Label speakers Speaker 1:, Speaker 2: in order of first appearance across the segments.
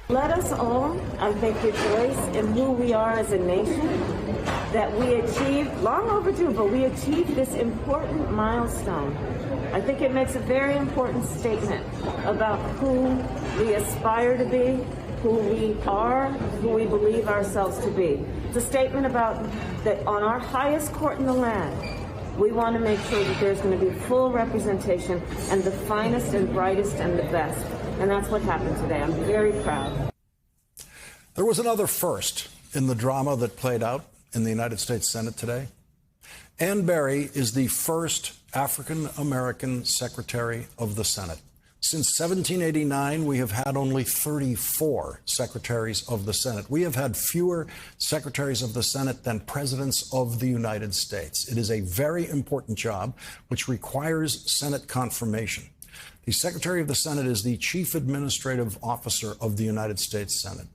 Speaker 1: Let us all, I think, rejoice in who we are as a nation, that we achieved, long overdue, but we achieved this important milestone. I think it makes a very important statement about who we aspire to be, who we are, who we believe ourselves to be. It's a statement about that on our highest court in the land, we want to make sure that there's going to be full representation and the finest and brightest and the best. And that's what happened today. I'm very proud.
Speaker 2: There was another first in the drama that played out in the United States Senate today. Ann Berry is the first African-American Secretary of the Senate. Since 1789, we have had only 34 secretaries of the Senate. We have had fewer secretaries of the Senate than presidents of the United States. It is a very important job which requires Senate confirmation. The Secretary of the Senate is the Chief Administrative Officer of the United States Senate.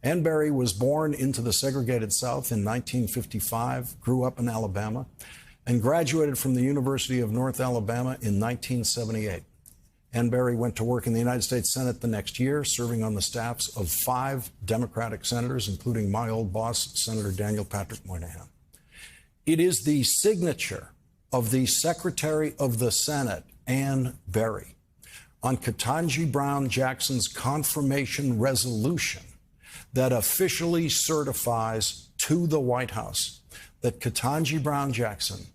Speaker 2: Ann Berry was born into the segregated South in 1955, grew up in Alabama, and graduated from the University of North Alabama in 1978. Ann Berry went to work in the United States Senate the next year, serving on the staffs of 5 Democratic senators, including my old boss, Senator Daniel Patrick Moynihan. It is the signature of the Secretary of the Senate, Ann Berry, on Ketanji Brown Jackson's confirmation resolution that officially certifies to the White House that Ketanji Brown Jackson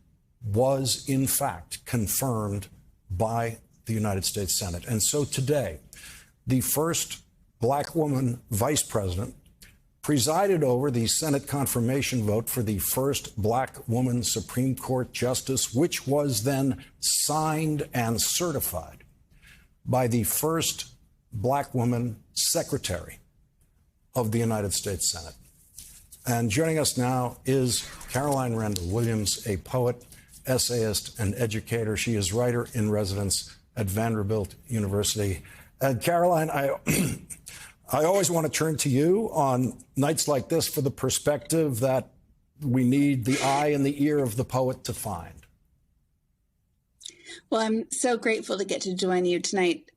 Speaker 2: was, in fact, confirmed by the United States Senate. And so today, the first black woman vice president presided over the Senate confirmation vote for the first black woman Supreme Court justice, which was then signed and certified by the first black woman secretary of the United States Senate. And joining us now is Caroline Randall Williams, a poet, essayist, and educator. She is writer in residence at Vanderbilt University. And Caroline, I always want to turn to you on nights like this for the perspective that we need the eye and the ear of the poet to find.
Speaker 3: Well, I'm so grateful to get to join you tonight.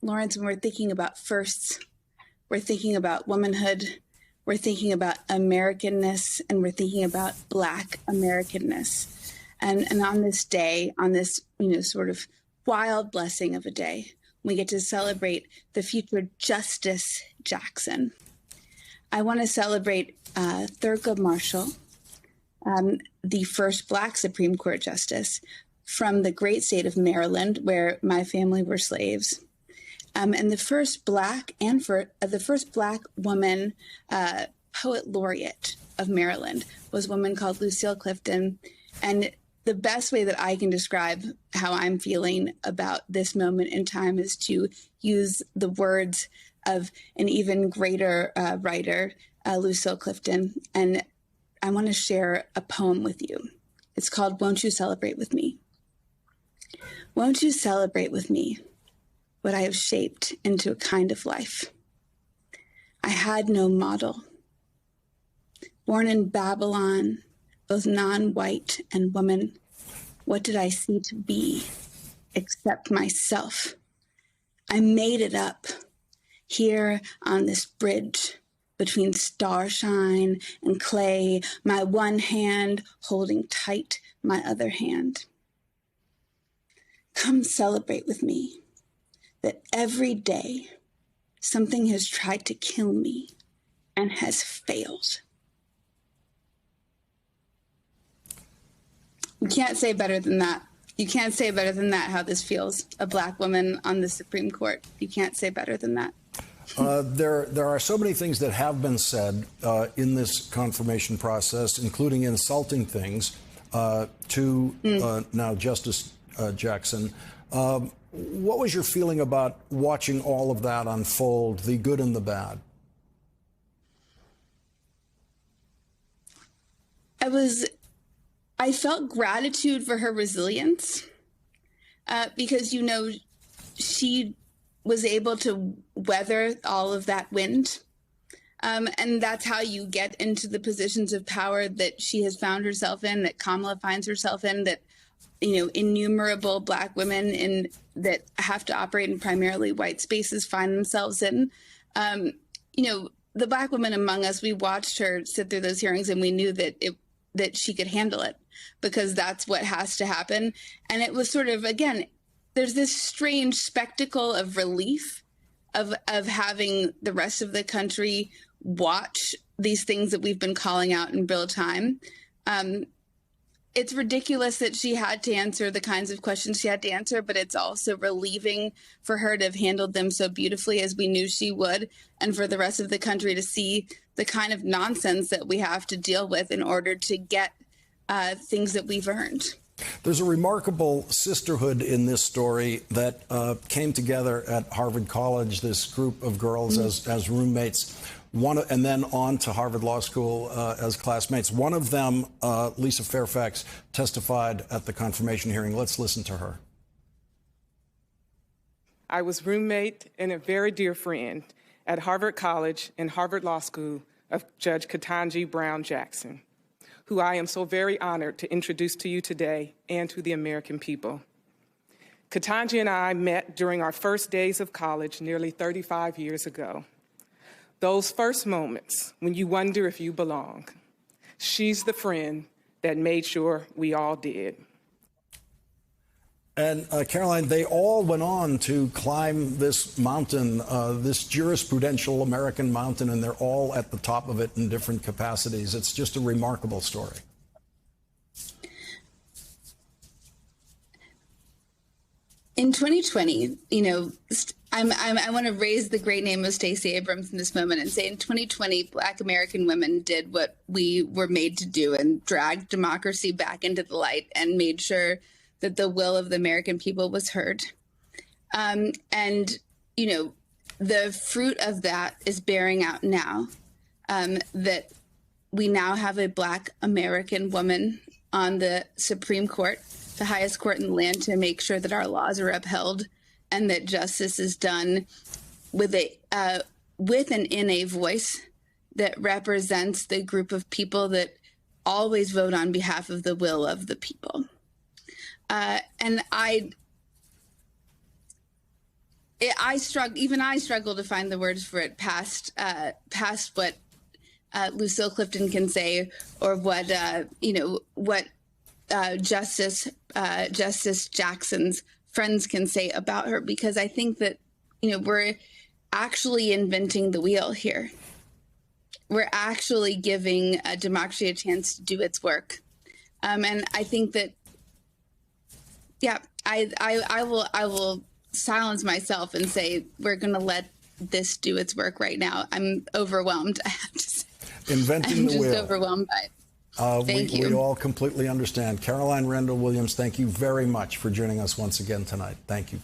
Speaker 3: Lawrence, when we're thinking about firsts, we're thinking about womanhood, we're thinking about Americanness, and we're thinking about Black Americanness. And on this day, on this, sort of wild blessing of a day, we get to celebrate the future Justice Jackson. I want to celebrate Thurgood Marshall, the first Black Supreme Court justice from the great state of Maryland, where my family were slaves, and the first Black woman poet laureate of Maryland was a woman called Lucille Clifton. And the best way that I can describe how I'm feeling about this moment in time is to use the words of an even greater writer, Lucille Clifton. And I want to share a poem with you. It's called "Won't You Celebrate With Me?" Won't you celebrate with me what I have shaped into a kind of life? I had no model. Born in Babylon, both non-white and woman, what did I see to be except myself? I made it up here on this bridge between starshine and clay, my one hand holding tight my other hand. Come celebrate with me that every day something has tried to kill me and has failed. You can't say better than that. You can't say better than that how this feels, a Black woman on the Supreme Court. You can't say better than that.
Speaker 2: There are so many things that have been said in this confirmation process, including insulting things to now Justice Jackson. What was your feeling about watching all of that unfold, the good and the bad?
Speaker 3: I felt gratitude for her resilience because, she was able to weather all of that wind. And that's how you get into the positions of power that she has found herself in, that Kamala finds herself in, that innumerable Black women that have to operate in primarily white spaces find themselves in. the Black women among us, we watched her sit through those hearings, and we knew that she could handle it, because that's what has to happen. And it was sort of, again, there's this strange spectacle of relief of having the rest of the country watch these things that we've been calling out in real time. It's ridiculous that she had to answer the kinds of questions she had to answer, but it's also relieving for her to have handled them so beautifully as we knew she would, and for the rest of the country to see the kind of nonsense that we have to deal with in order to get things that we've earned.
Speaker 2: There's a remarkable sisterhood in this story that came together at Harvard College, this group of girls as roommates, and then on to Harvard Law School as classmates. One of them, Lisa Fairfax, testified at the confirmation hearing. Let's listen to her.
Speaker 4: I was roommate and a very dear friend at Harvard College and Harvard Law School of Judge Ketanji Brown Jackson, who I am so very honored to introduce to you today and to the American people. Ketanji and I met during our first days of college nearly 35 years ago. Those first moments when you wonder if you belong. She's the friend that made sure we all did.
Speaker 2: And Caroline, they all went on to climb this mountain, this jurisprudential American mountain, and they're all at the top of it in different capacities. It's just a remarkable story.
Speaker 3: In 2020, I want to raise the great name of Stacey Abrams in this moment and say in 2020, Black American women did what we were made to do and dragged democracy back into the light and made sure that the will of the American people was heard. And, the fruit of that is bearing out now, that we now have a Black American woman on the Supreme Court, the highest court in the land, to make sure that our laws are upheld and that justice is done with and in a voice that represents the group of people that always vote on behalf of the will of the people. And I struggle to find the words for it past what Lucille Clifton can say, or what Justice Jackson's friends can say about her, because I think that we're actually inventing the wheel here. We're actually giving democracy a chance to do its work, and I think that. Yeah, I will silence myself and say we're going to let this do its work right now. I'm overwhelmed, I have to say.
Speaker 2: Inventing the wheel.
Speaker 3: I'm just overwhelmed by it. Thank you.
Speaker 2: We all completely understand. Caroline Randall Williams, thank you very much for joining us once again tonight. Thank you.